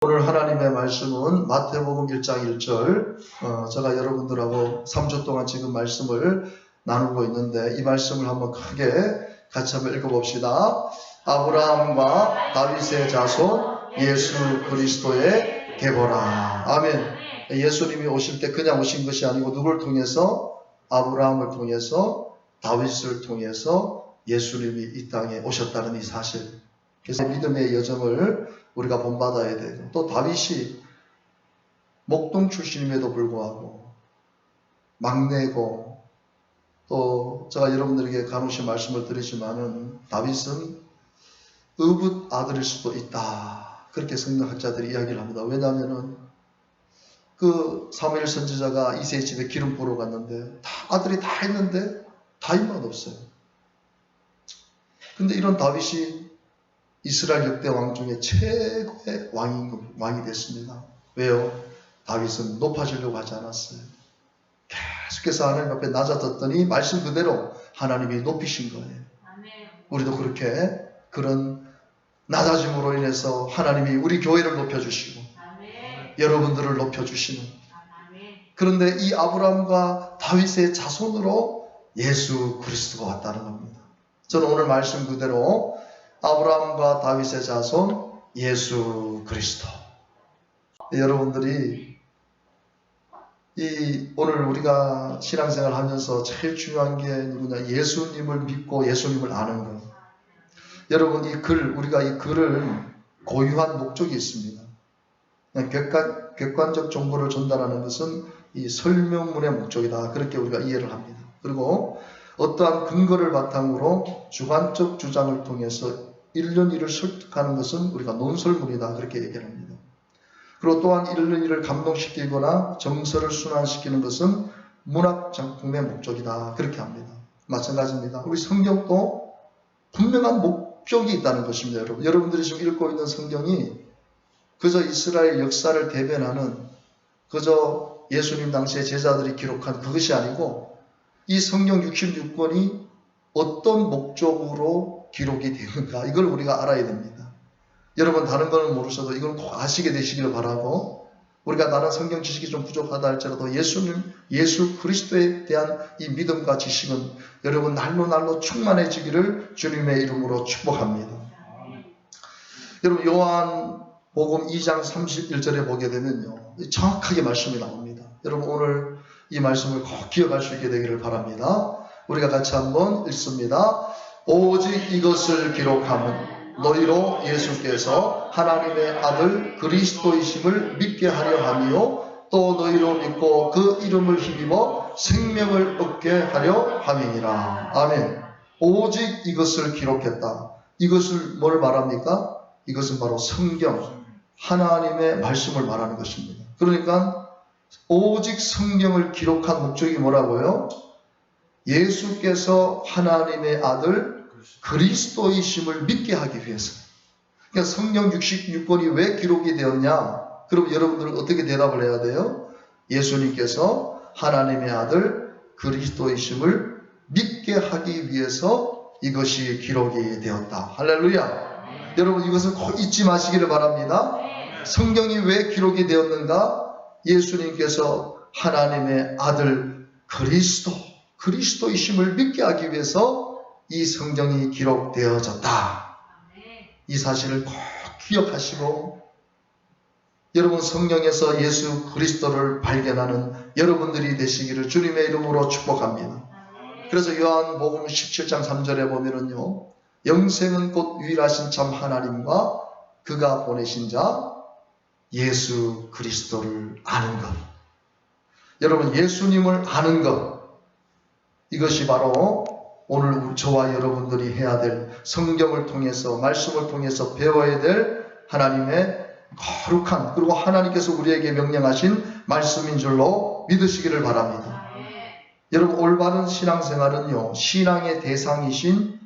오늘 하나님의 말씀은 마태복음 1장 1절. 제가 여러분들하고 3주 동안 지금 말씀을 나누고 있는데 이 말씀을 한번 크게 같이 한번 읽어봅시다. 아브라함과 다윗의 자손 예수 그리스도의 계보라. 아멘. 예수님이 오실 때 그냥 오신 것이 아니고 누굴 통해서? 아브라함을 통해서, 다윗을 통해서 예수님이 이 땅에 오셨다는 이 사실. 그래서 믿음의 여정을 우리가 본받아야 되고, 또 다윗이 목동 출신임에도 불구하고 막내고, 또 제가 여러분들에게 간혹시 말씀을 드리지만은 다윗은 의붓 아들일 수도 있다, 그렇게 성경학자들이 이야기를 합니다. 왜냐하면은 그 사무엘 선지자가 이새의 집에 기름 부으러 갔는데 아들이 다 있는데 다윗만 없어요. 근데 이런 다윗이 이스라엘 역대 왕 중에 최고의 왕이 됐습니다. 왜요? 다윗은 높아지려고 하지 않았어요. 계속해서 하나님 앞에 낮아졌더니 말씀 그대로 하나님이 높이신 거예요. 우리도 그렇게 그런 낮아짐으로 인해서 하나님이 우리 교회를 높여주시고 여러분들을 높여주시는, 그런데 이 아브라함과 다윗의 자손으로 예수 그리스도가 왔다는 겁니다. 저는 오늘 말씀 그대로 아브라함과 다윗의 자손 예수 그리스도. 여러분들이 오늘 우리가 신앙생활 하면서 제일 중요한 게 누구냐? 예수님을 믿고 예수님을 아는 것. 여러분, 우리가 이 글을 고유한 목적이 있습니다. 객관적 정보를 전달하는 것은 이 설명문의 목적이다, 그렇게 우리가 이해를 합니다. 그리고 어떠한 근거를 바탕으로 주관적 주장을 통해서 읽는 이를 설득하는 것은 우리가 논설문이다, 그렇게 얘기를 합니다. 그리고 또한 읽는 이를 감동시키거나 정서를 순환시키는 것은 문학 작품의 목적이다, 그렇게 합니다. 마찬가지입니다. 우리 성경도 분명한 목적이 있다는 것입니다. 여러분들이 지금 읽고 있는 성경이 그저 이스라엘 역사를 대변하는, 그저 예수님 당시의 제자들이 기록한 그것이 아니고 이 성경 66권이 어떤 목적으로 기록이 되는가, 이걸 우리가 알아야 됩니다. 여러분, 다른 거는 모르셔도 이건 꼭 아시게 되시기를 바라고, 우리가 다른 성경 지식이 좀 부족하다 할지라도 예수 그리스도에 대한 이 믿음과 지식은 여러분 날로 충만해지기를 주님의 이름으로 축복합니다. 여러분, 요한복음 2장 31절에 보게 되면요, 정확하게 말씀이 나옵니다. 여러분, 오늘 이 말씀을 꼭 기억할 수 있게 되기를 바랍니다. 우리가 같이 한번 읽습니다. 오직 이것을 기록함은 너희로 예수께서 하나님의 아들 그리스도이심을 믿게 하려 함이요 또 너희로 믿고 그 이름을 힘입어 생명을 얻게 하려 함이니라. 아멘. 오직 이것을 기록했다. 이것을 뭘 말합니까? 이것은 바로 성경, 하나님의 말씀을 말하는 것입니다. 그러니까 오직 성경을 기록한 목적이 뭐라고요? 예수께서 하나님의 아들 그리스도이심을 믿게 하기 위해서. 그러니까 성경 66권이 왜 기록이 되었냐? 그럼 여러분들은 어떻게 대답을 해야 돼요? 예수님께서 하나님의 아들 그리스도이심을 믿게 하기 위해서 이것이 기록이 되었다. 할렐루야. 여러분, 이것을 꼭 잊지 마시기를 바랍니다. 성경이 왜 기록이 되었는가? 예수님께서 하나님의 아들 그리스도이심을 믿게 하기 위해서 이 성경이 기록되어졌다. 이 사실을 꼭 기억하시고, 여러분 성경에서 예수 그리스도를 발견하는 여러분들이 되시기를 주님의 이름으로 축복합니다. 그래서 요한복음 17장 3절에 보면은요, 영생은 곧 유일하신 참 하나님과 그가 보내신 자 예수 그리스도를 아는 것. 여러분, 예수님을 아는 것, 이것이 바로 오늘 저와 여러분들이 해야 될, 성경을 통해서, 말씀을 통해서 배워야 될 하나님의 거룩한, 그리고 하나님께서 우리에게 명령하신 말씀인 줄로 믿으시기를 바랍니다. 여러분, 올바른 신앙생활은요, 신앙의 대상이신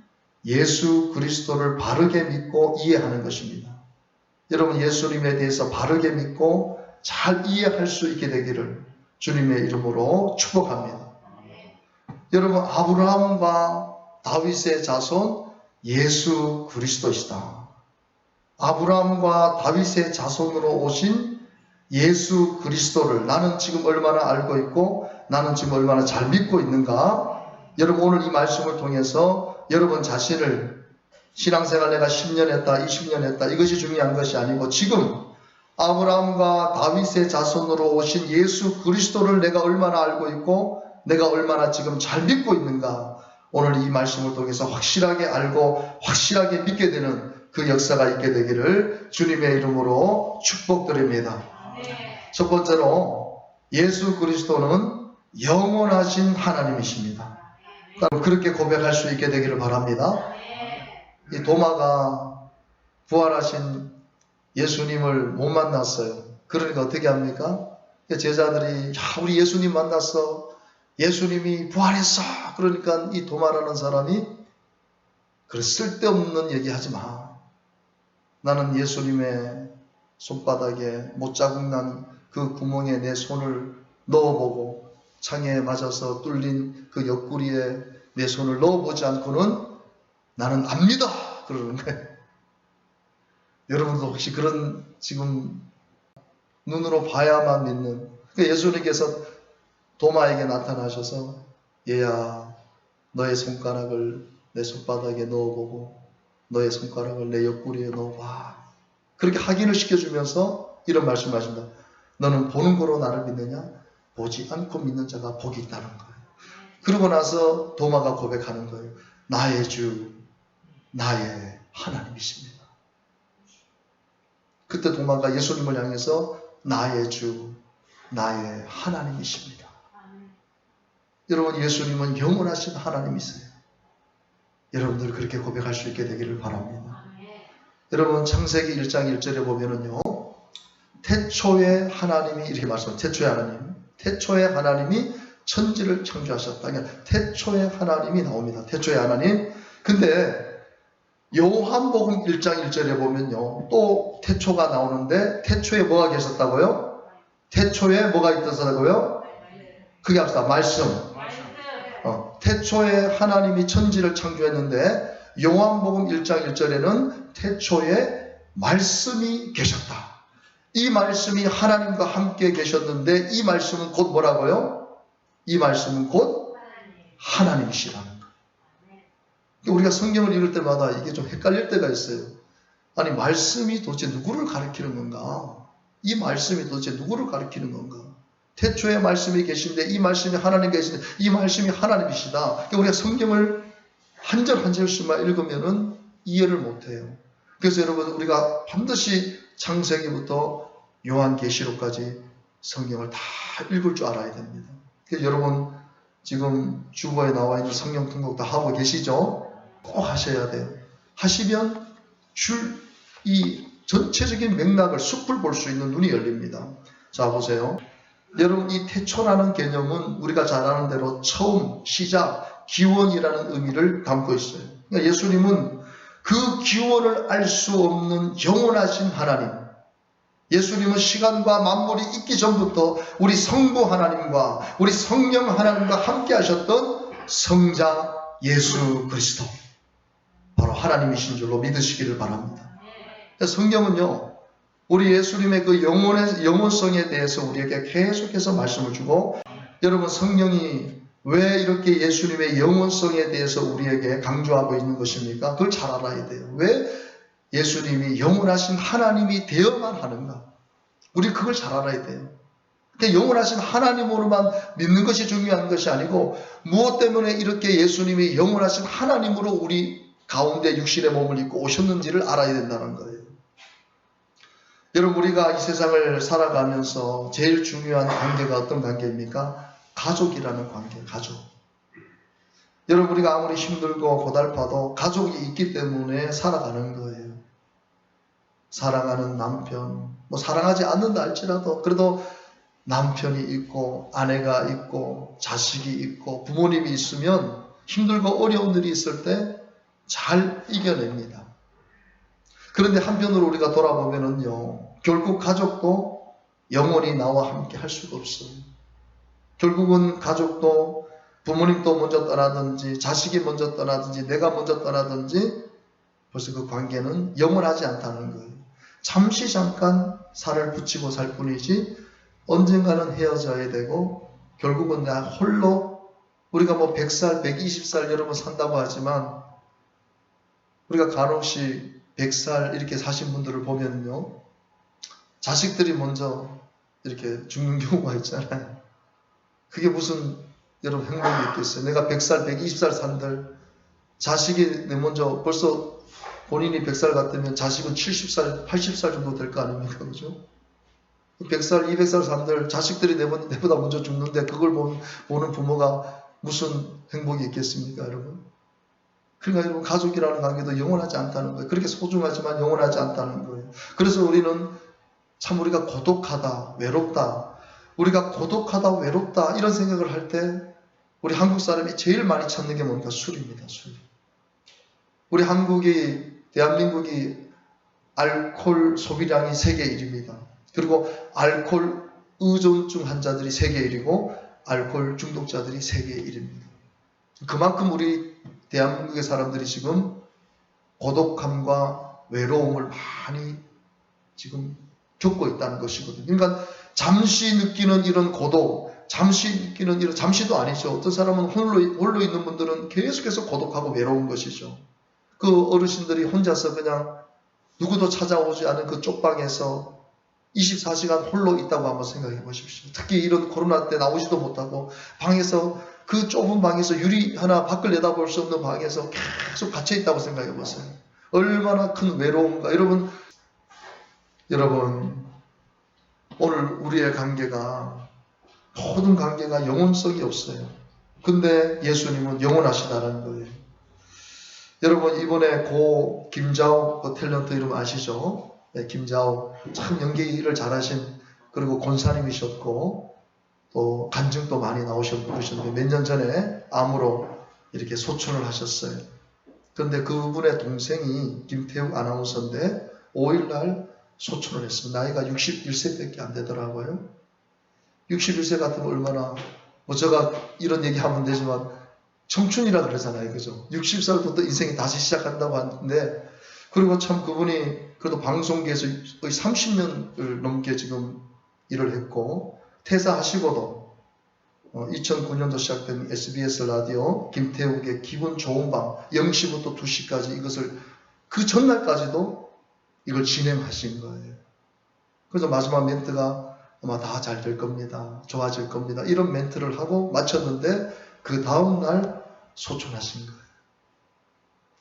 예수 그리스도를 바르게 믿고 이해하는 것입니다. 여러분, 예수님에 대해서 바르게 믿고 잘 이해할 수 있게 되기를 주님의 이름으로 축복합니다. 여러분, 아브라함과 다윗의 자손 예수 그리스도시다. 아브라함과 다윗의 자손으로 오신 예수 그리스도를 나는 지금 얼마나 알고 있고 나는 지금 얼마나 잘 믿고 있는가? 여러분 오늘 이 말씀을 통해서 여러분 자신을 신앙생활 내가 10년 했다 20년 했다 이것이 중요한 것이 아니고 지금 아브라함과 다윗의 자손으로 오신 예수 그리스도를 내가 얼마나 알고 있고 내가 얼마나 지금 잘 믿고 있는가? 오늘 이 말씀을 통해서 확실하게 알고 확실하게 믿게 되는 그 역사가 있게 되기를 주님의 이름으로 축복드립니다. 첫 번째로 예수 그리스도는 영원하신 하나님이십니다. 그렇게 고백할 수 있게 되기를 바랍니다. 이 도마가 부활하신 예수님을 못 만났어요. 그러니까 어떻게 합니까? 제자들이 야, 우리 예수님 만났어. 예수님이 부활했어. 그러니까 이 도마라는 사람이 그래 쓸데없는 얘기 하지 마. 나는 예수님의 손바닥에 못자국 난 그 구멍에 내 손을 넣어보고 창에 맞아서 뚫린 그 옆구리에 내 손을 넣어보지 않고는 나는 안 믿어. 그러는 거예요. 여러분도 혹시 그런 지금 눈으로 봐야만 믿는 그러니까 예수님께서 도마에게 나타나셔서 얘야 너의 손가락을 내 손바닥에 넣어보고 너의 손가락을 내 옆구리에 넣어봐. 그렇게 확인을 시켜주면서 이런 말씀하신다. 너는 보는 거로 나를 믿느냐? 보지 않고 믿는 자가 복이 있다는 거예요. 그러고 나서 도마가 고백하는 거예요. 나의 주, 나의 하나님이십니다. 그때 도마가 예수님을 향해서 나의 주, 나의 하나님이십니다. 여러분 예수님은 영원하신 하나님이세요. 여러분들 그렇게 고백할 수 있게 되기를 바랍니다. 여러분 창세기 1장 1절에 보면은요. 태초에 하나님이 이렇게 말씀합니다. 태초에 하나님이 천지를 창조하셨다. 그러니까 태초에 하나님이 나옵니다. 태초에 하나님. 근데 요한복음 1장 1절에 보면요. 또 태초가 나오는데 태초에 뭐가 계셨다고요? 태초에 뭐가 있었다고요? 그게 합시다. 말씀. 태초에 하나님이 천지를 창조했는데 요한복음 1장 1절에는 태초에 말씀이 계셨다. 이 말씀이 하나님과 함께 계셨는데 이 말씀은 곧 뭐라고요? 이 말씀은 곧 하나님이시라는 거예요. 우리가 성경을 읽을 때마다 이게 좀 헷갈릴 때가 있어요. 아니 말씀이 도대체 누구를 가리키는 건가? 이 말씀이 도대체 누구를 가리키는 건가? 태초에 말씀이 계신데 이 말씀이 하나님 계신데 이 말씀이 하나님이시다. 그러니까 우리가 성경을 한 절 한 절씩만 읽으면은 이해를 못해요. 그래서 여러분 우리가 반드시 창세기부터 요한계시록까지 성경을 다 읽을 줄 알아야 됩니다. 그래서 여러분 지금 주보에 나와 있는 성경 등록 다 하고 계시죠? 꼭 하셔야 돼요. 하시면 이 전체적인 맥락을 숲을 볼 수 있는 눈이 열립니다. 자 보세요. 여러분 이 태초라는 개념은 우리가 잘 아는 대로 처음, 시작, 기원이라는 의미를 담고 있어요. 그러니까 예수님은 그 기원을 알 수 없는 영원하신 하나님. 예수님은 시간과 만물이 있기 전부터 우리 성부 하나님과 우리 성령 하나님과 함께 하셨던 성자 예수 그리스도. 바로 하나님이신 줄로 믿으시기를 바랍니다. 성경은요. 우리 예수님의 그 영원성에 대해서 우리에게 계속해서 말씀을 주고 여러분 성령이 왜 이렇게 예수님의 영원성에 대해서 우리에게 강조하고 있는 것입니까? 그걸 잘 알아야 돼요. 왜 예수님이 영원하신 하나님이 되어만 하는가? 우리 그걸 잘 알아야 돼요. 그러니까 영원하신 하나님으로만 믿는 것이 중요한 것이 아니고 무엇 때문에 이렇게 예수님이 영원하신 하나님으로 우리 가운데 육신의 몸을 입고 오셨는지를 알아야 된다는 거예요. 여러분 우리가 이 세상을 살아가면서 제일 중요한 관계가 어떤 관계입니까? 가족이라는 관계, 가족. 여러분 우리가 아무리 힘들고 고달파도 가족이 있기 때문에 살아가는 거예요. 사랑하는 남편, 사랑하지 않는다 할지라도 그래도 남편이 있고 아내가 있고 자식이 있고 부모님이 있으면 힘들고 어려운 일이 있을 때 잘 이겨냅니다. 그런데 한편으로 우리가 돌아보면은요, 결국 가족도 영원히 나와 함께 할 수가 없어요. 결국은 가족도 부모님도 먼저 떠나든지 자식이 먼저 떠나든지 내가 먼저 떠나든지 벌써 그 관계는 영원하지 않다는 거예요. 잠시 잠깐 살을 붙이고 살 뿐이지 언젠가는 헤어져야 되고 결국은 나 홀로 우리가 뭐 100살, 120살 여러분 산다고 하지만 우리가 간혹시 100살 이렇게 사신 분들을 보면요. 자식들이 먼저 이렇게 죽는 경우가 있잖아요. 그게 무슨 여러분 행복이 있겠어요. 내가 100살, 120살 산들 자식이 먼저 벌써 본인이 100살 같으면 자식은 70살, 80살 정도 될 거 아닙니까? 그죠? 100살, 200살 산들 자식들이 내보다 먼저 죽는데 그걸 보는 부모가 무슨 행복이 있겠습니까, 여러분? 그러니까 여러분 가족이라는 관계도 영원하지 않다는 거예요. 그렇게 소중하지만 영원하지 않다는 거예요. 그래서 우리는 참 우리가 고독하다, 외롭다. 우리가 고독하다, 외롭다 이런 생각을 할 때 우리 한국 사람이 제일 많이 찾는 게 뭔가 술입니다. 술. 우리 대한민국이 알코올 소비량이 세계 1위입니다. 그리고 알코올 의존증 환자들이 세계 1위고 알코올 중독자들이 세계 1위입니다. 그만큼 우리 대한민국의 사람들이 지금 고독함과 외로움을 많이 지금 겪고 있다는 것이거든요. 그러니까 잠시 느끼는 이런 고독, 잠시도 아니죠. 어떤 사람은 홀로 있는 분들은 계속해서 고독하고 외로운 것이죠. 그 어르신들이 혼자서 그냥 누구도 찾아오지 않은 그 쪽방에서 24시간 홀로 있다고 한번 생각해 보십시오. 특히 이런 코로나 때 나오지도 못하고 그 좁은 방에서 유리 하나 밖을 내다볼 수 없는 방에서 계속 갇혀 있다고 생각해 보세요. 얼마나 큰 외로움인가. 여러분 오늘 우리의 관계가 모든 관계가 영혼성이 없어요. 근데 예수님은 영원하시다는 거예요. 여러분 이번에 고 김자옥 그 탤런트 이름 아시죠? 네, 김자옥 참 연기를 잘하신 그리고 권사님이셨고 또 간증도 많이 나오셨고 그러셨는데 몇 년 전에 암으로 이렇게 소천을 하셨어요. 그런데 그분의 동생이 김태욱 아나운서인데 5일날 소천을 했습니다. 나이가 61세밖에 안 되더라고요. 61세 같으면 얼마나 제가 이런 얘기하면 되지만 청춘이라 그러잖아요. 그죠? 60살부터 인생이 다시 시작한다고 하는데 그리고 참 그분이 그래도 방송계에서 거의 30년을 넘게 지금 일을 했고 퇴사하시고도 2009년도 시작된 SBS 라디오 김태욱의 기분 좋은 밤 0시부터 2시까지 이것을 그 전날까지도 이걸 진행하신 거예요. 그래서 마지막 멘트가 아마 다 잘 될 겁니다. 좋아질 겁니다. 이런 멘트를 하고 마쳤는데 그 다음날 소천하신 거예요.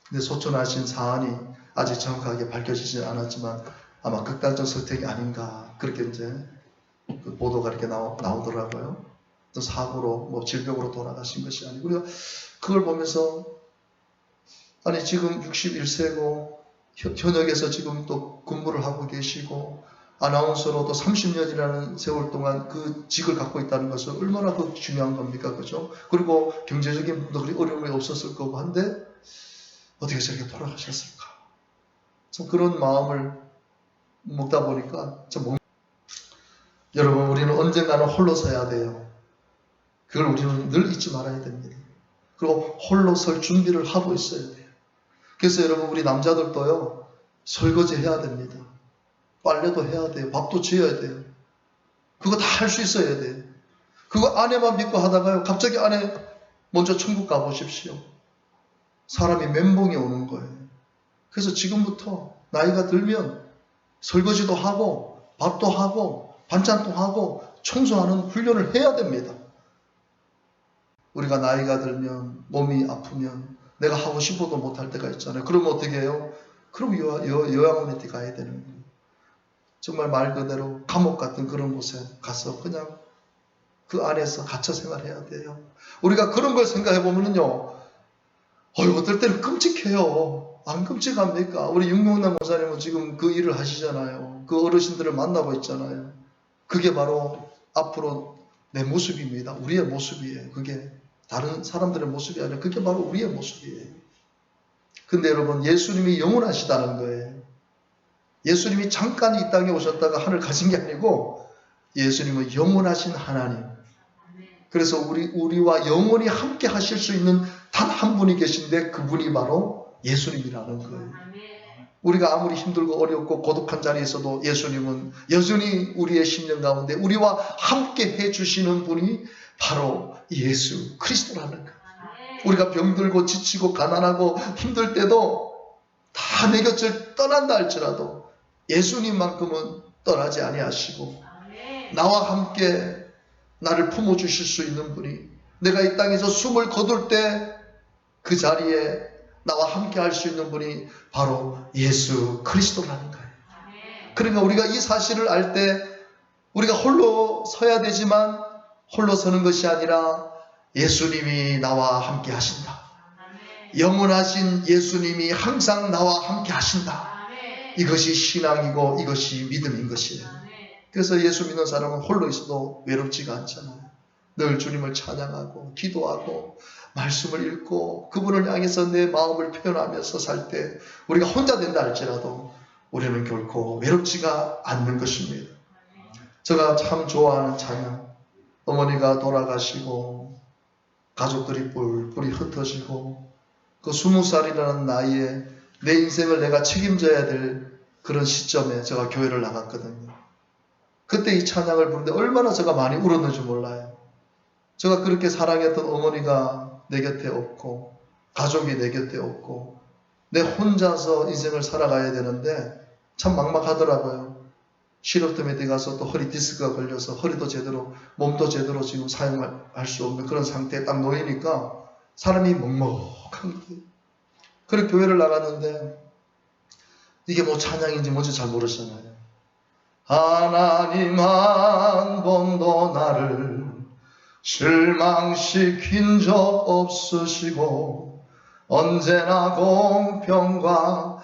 근데 소천하신 사안이 아직 정확하게 밝혀지지 않았지만 아마 극단적 선택이 아닌가 그렇게 이제 그 보도가 이렇게 나오더라고요. 또 사고로 질병으로 돌아가신 것이 아니고 우리가 그걸 보면서 아니 지금 61세고 현역에서 지금 또 근무를 하고 계시고 아나운서로 또 30년이라는 세월 동안 그 직을 갖고 있다는 것은 얼마나 더 중요한 겁니까? 그죠? 그리고 경제적인 부분도 그리 어려움이 없었을 거고 한데 어떻게 저렇게 돌아가셨을까? 참 그런 마음을 먹다 보니까 참 여러분 우리는 언젠가는 홀로 서야 돼요. 그걸 우리는 늘 잊지 말아야 됩니다. 그리고 홀로 설 준비를 하고 있어야 돼요. 그래서 여러분 우리 남자들도요 설거지 해야 됩니다. 빨래도 해야 돼요. 밥도 지어야 돼요. 그거 다 할 수 있어야 돼요. 그거 아내만 믿고 하다가요 갑자기 아내 먼저 천국 가보십시오. 사람이 멘붕이 오는 거예요. 그래서 지금부터 나이가 들면 설거지도 하고 밥도 하고 반찬도 하고 청소하는 훈련을 해야 됩니다. 우리가 나이가 들면 몸이 아프면 내가 하고 싶어도 못할 때가 있잖아요. 그러면 어떻게 해요? 그럼 요양원에 가야 되는 거예요. 정말 말 그대로 감옥 같은 그런 곳에 가서 그냥 그 안에서 갇혀 생활해야 돼요. 우리가 그런 걸 생각해 보면요. 어떨 때는 끔찍해요. 안 끔찍합니까? 우리 윤경남 목사님은 지금 그 일을 하시잖아요. 그 어르신들을 만나고 있잖아요. 그게 바로 앞으로 내 모습입니다. 우리의 모습이에요. 그게 다른 사람들의 모습이 아니라 그게 바로 우리의 모습이에요. 근데 여러분 예수님이 영원하시다는 거예요. 예수님이 잠깐 이 땅에 오셨다가 하늘 가신 게 아니고 예수님은 영원하신 하나님. 그래서 우리와 영원히 함께 하실 수 있는 단 한 분이 계신데 그분이 바로 예수님이라는 거예요. 우리가 아무리 힘들고 어렵고 고독한 자리에서도 예수님은 여전히 우리의 심령 가운데 우리와 함께 해주시는 분이 바로 예수 그리스도라는 거예요. 우리가 병들고 지치고 가난하고 힘들 때도 다 내 곁을 떠난다 할지라도 예수님만큼은 떠나지 아니하시고 나와 함께 나를 품어주실 수 있는 분이, 내가 이 땅에서 숨을 거둘 때 그 자리에 나와 함께 할 수 있는 분이 바로 예수 그리스도라는 거예요. 그러니까 우리가 이 사실을 알 때 우리가 홀로 서야 되지만 홀로 서는 것이 아니라 예수님이 나와 함께 하신다. 영원하신 예수님이 항상 나와 함께 하신다. 이것이 신앙이고 이것이 믿음인 것이에요. 그래서 예수 믿는 사람은 홀로 있어도 외롭지가 않잖아요. 늘 주님을 찬양하고 기도하고 말씀을 읽고 그분을 향해서 내 마음을 표현하면서 살 때 우리가 혼자 된다 할지라도 우리는 결코 외롭지가 않는 것입니다. 제가 참 좋아하는 찬양, 어머니가 돌아가시고 가족들이 뿔뿔이 흩어지고 그 20살이라는 나이에 내 인생을 내가 책임져야 될 그런 시점에 제가 교회를 나갔거든요. 그때 이 찬양을 부르는데 얼마나 제가 많이 울었는지 몰라요. 제가 그렇게 사랑했던 어머니가 내 곁에 없고 가족이 내 곁에 없고 내 혼자서 인생을 살아가야 되는데 참 막막하더라고요. 실업팀에 들어가서 또 허리 디스크가 걸려서 허리도 제대로 몸도 제대로 지금 사용할 수 없는 그런 상태에 딱 놓이니까 사람이 먹먹한 거예요. 그래 교회를 나갔는데 이게 뭐 찬양인지 뭔지 잘 모르잖아요. 하나님 한 번도 나를 실망시킨 적 없으시고 언제나 공평과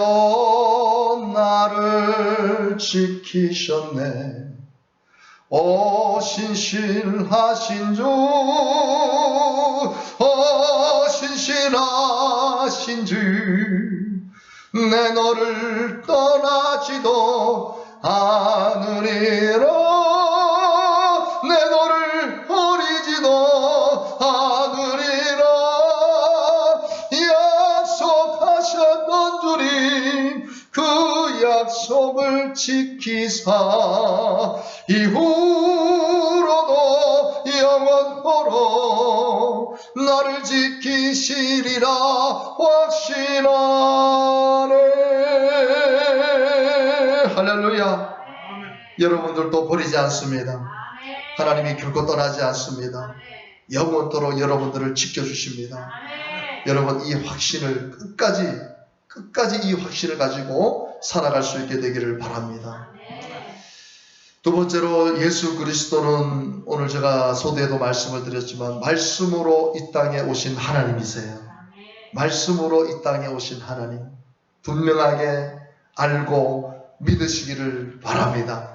은혜로 나를 지키셨네. 오 신실하신 주, 오 신실하신 주, 내 너를 떠나지도 않으리라. 내 너를 버리지도 않으리라. 약속하셨던 주님 그 약속을 지키사 이후로도 영원토록 나를 지키시리라 확신하네. 할렐루야. 여러분들도 버리지 않습니다. 하나님이 결코 떠나지 않습니다. 영원토록 여러분들을 지켜주십니다. 여러분 이 확신을 끝까지 이 확신을 가지고 살아갈 수 있게 되기를 바랍니다. 두 번째로 예수 그리스도는 오늘 제가 소대에도 말씀을 드렸지만 말씀으로 이 땅에 오신 하나님이세요. 말씀으로 이 땅에 오신 하나님 분명하게 알고 믿으시기를 바랍니다.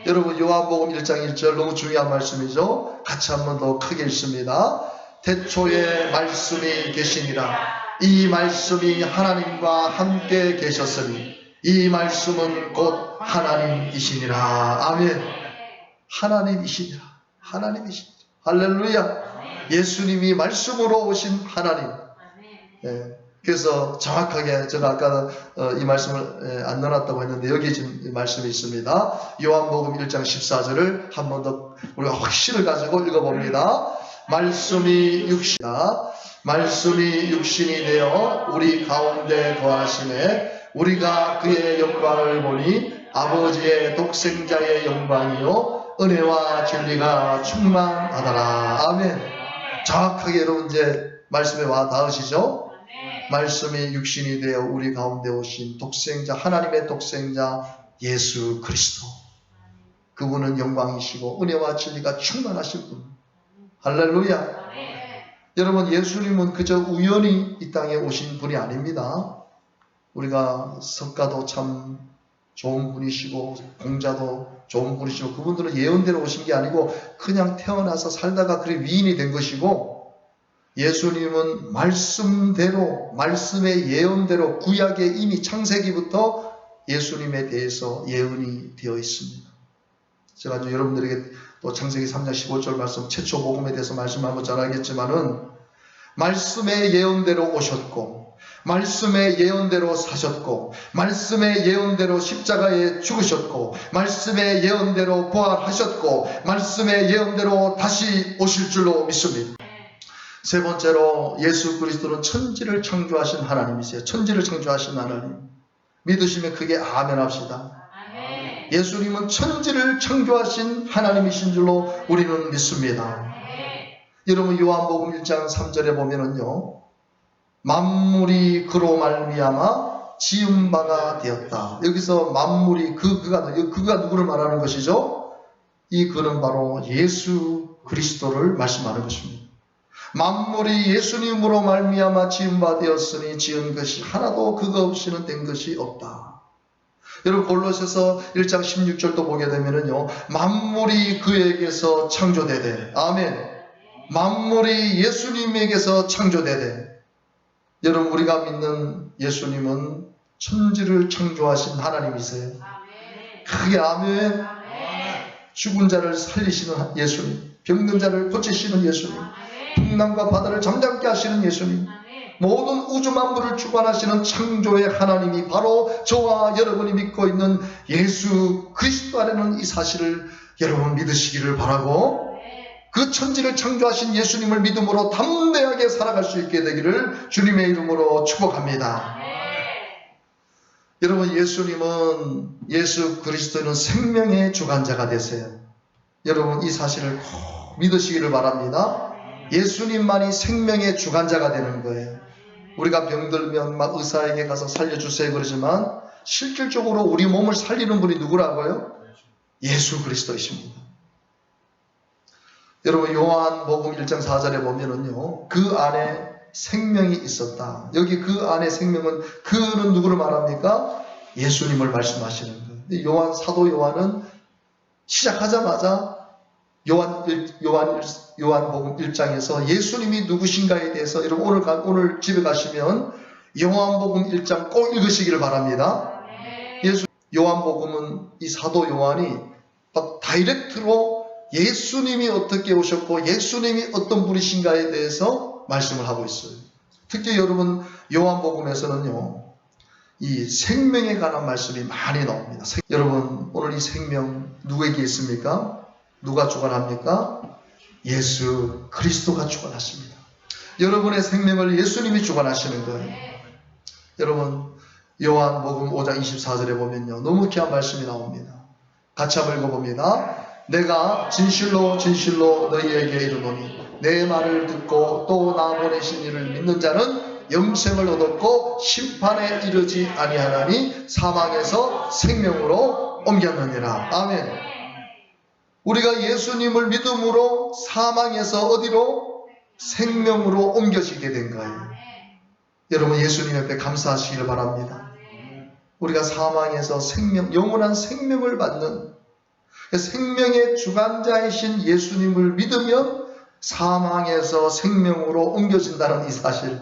여러분 요한복음 1장 1절 너무 중요한 말씀이죠. 같이 한 번 더 크게 읽습니다. 태초에 말씀이 계시니라. 이 말씀이 하나님과 함께 계셨으니 이 말씀은 곧 하나님이시니라. 아멘. 하나님이시니라. 하나님이시니라. 할렐루야. 예수님이 말씀으로 오신 하나님. 네. 그래서 정확하게 제가 아까 이 말씀을 안 넣어놨다고 했는데 여기 지금 이 말씀이 있습니다. 요한복음 1장 14절을 한 번 더 우리가 확신을 가지고 읽어봅니다. 말씀이 육신이 되어 우리 가운데 거하시매 우리가 그의 영광을 보니 아버지의 독생자의 영광이요 은혜와 진리가 충만하더라. 아멘. 정확하게 여러분 이제 말씀에 와 닿으시죠? 말씀이 육신이 되어 우리 가운데 오신 독생자, 하나님의 독생자 예수 그리스도. 그분은 영광이시고 은혜와 진리가 충만하신 분. 할렐루야. 여러분 예수님은 그저 우연히 이 땅에 오신 분이 아닙니다. 우리가 석가도 참 좋은 분이시고 공자도 좋은 분이시고 그분들은 예언대로 오신 게 아니고 그냥 태어나서 살다가 그래 위인이 된 것이고 예수님은 말씀대로 말씀의 예언대로 구약에 이미 창세기부터 예수님에 대해서 예언이 되어 있습니다. 제가 이제 여러분들에게 또 창세기 3장 15절 말씀 최초 복음에 대해서 말씀하면 잘 알겠지만은 말씀의 예언대로 오셨고 말씀의 예언대로 사셨고 말씀의 예언대로 십자가에 죽으셨고 말씀의 예언대로 부활하셨고 말씀의 예언대로 다시 오실 줄로 믿습니다. 세 번째로 예수 그리스도는 천지를 창조하신 하나님이세요. 천지를 창조하신 하나님. 믿으시면 크게 아멘 합시다. 예수님은 천지를 창조하신 하나님이신 줄로 우리는 믿습니다. 여러분 요한복음 1장 3절에 보면은요, 만물이 그로 말미암아 지은 바가 되었다. 여기서 만물이 그가 누구를 말하는 것이죠? 이 그는 바로 예수 그리스도를 말씀하는 것입니다. 만물이 예수님으로 말미암아 지은 바 되었으니 지은 것이 하나도 그가 없이는 된 것이 없다. 여러분 골로새서 1장 16절도 보게 되면은요, 만물이 그에게서 창조되되, 아멘. 만물이 예수님에게서 창조되되, 여러분 우리가 믿는 예수님은 천지를 창조하신 하나님이세요. 크게 아멘. 죽은 자를 살리시는 예수님, 병든 자를 고치시는 예수님, 풍랑과 바다를 잠잠케 하시는 예수님, 모든 우주 만물을 주관하시는 창조의 하나님이 바로 저와 여러분이 믿고 있는 예수 그리스도 안에는 이 사실을 여러분 믿으시기를 바라고, 그 천지를 창조하신 예수님을 믿음으로 담대하게 살아갈 수 있게 되기를 주님의 이름으로 축복합니다. 여러분 예수 그리스도는 생명의 주관자가 되세요. 여러분 이 사실을 꼭 믿으시기를 바랍니다. 예수님만이 생명의 주관자가 되는 거예요. 우리가 병들면 막 의사에게 가서 살려주세요 그러지만 실질적으로 우리 몸을 살리는 분이 누구라고요? 예수 그리스도이십니다. 여러분 요한복음 1장 4절에 보면은요, 그 안에 생명이 있었다. 여기 그 안에 생명은, 그는 누구를 말합니까? 예수님을 말씀하시는 거예요. 사도 요한은 시작하자마자 요한복음 1장에서 예수님이 누구신가에 대해서, 여러분 오늘 집에 가시면 요한복음 1장 꼭 읽으시기를 바랍니다. 요한복음은 이 사도 요한이 딱 다이렉트로 예수님이 어떻게 오셨고 예수님이 어떤 분이신가에 대해서 말씀을 하고 있어요. 특히 여러분 요한복음에서는요, 이 생명에 관한 말씀이 많이 나옵니다. 여러분 오늘 이 생명 누구에게 있습니까? 누가 주관합니까? 예수 그리스도가 주관하십니다. 여러분의 생명을 예수님이 주관하시는 거예요. 여러분 요한복음 5장 24절에 보면요, 너무 귀한 말씀이 나옵니다. 같이 한번 읽어봅니다. 내가 진실로 진실로 너희에게 이르노니 내 말을 듣고 또 나 보내신 이를 믿는 자는 영생을 얻었고 심판에 이르지 아니하나니 사망에서 생명으로 옮겼느니라. 아멘. 우리가 예수님을 믿음으로 사망에서 어디로? 생명으로 옮겨지게 된 거예요. 여러분 예수님 앞에 감사하시기를 바랍니다. 우리가 사망에서 생명, 영원한 생명을 받는 생명의 주관자이신 예수님을 믿으면 사망에서 생명으로 옮겨진다는 이 사실,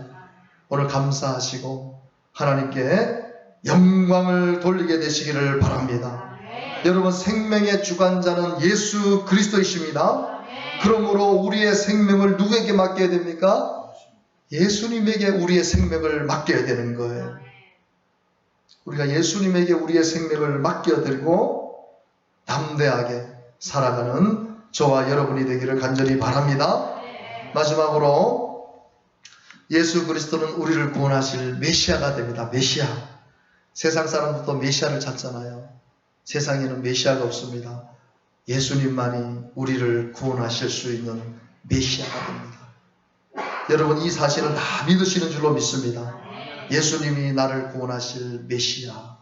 오늘 감사하시고 하나님께 영광을 돌리게 되시기를 바랍니다. 여러분 생명의 주관자는 예수 그리스도이십니다. 그러므로 우리의 생명을 누구에게 맡겨야 됩니까? 예수님에게 우리의 생명을 맡겨야 되는 거예요. 우리가 예수님에게 우리의 생명을 맡겨드리고 담대하게 살아가는 저와 여러분이 되기를 간절히 바랍니다. 마지막으로 예수 그리스도는 우리를 구원하실 메시아가 됩니다. 메시아. 세상 사람들도 메시아를 찾잖아요. 세상에는 메시아가 없습니다. 예수님만이 우리를 구원하실 수 있는 메시아가 됩니다. 여러분 이 사실은 다 믿으시는 줄로 믿습니다. 예수님이 나를 구원하실 메시아.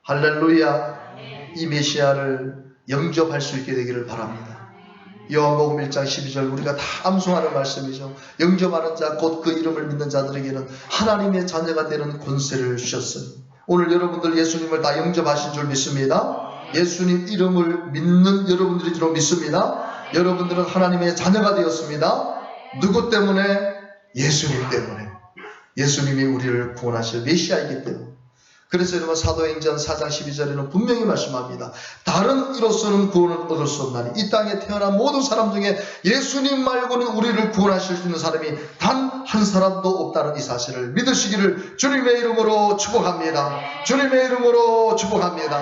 할렐루야. 이 메시아를 영접할 수 있게 되기를 바랍니다. 요한복음 1장 12절 우리가 다 암송하는 말씀이죠. 영접하는 자 곧 그 이름을 믿는 자들에게는 하나님의 자녀가 되는 권세를 주셨으니. 오늘 여러분들 예수님을 다 영접하신 줄 믿습니다. 예수님 이름을 믿는 여러분들이 줄로 믿습니다. 여러분들은 하나님의 자녀가 되었습니다. 누구 때문에? 예수님 때문에. 예수님이 우리를 구원하실 메시아이기 때문에. 그래서 여러분 사도행전 4장 12절에는 분명히 말씀합니다. 다른 이로서는 구원을 얻을 수 없나니 이 땅에 태어난 모든 사람 중에 예수님 말고는 우리를 구원하실 수 있는 사람이 단 한 사람도 없다는 이 사실을 믿으시기를 주님의 이름으로 축복합니다. 주님의 이름으로 축복합니다.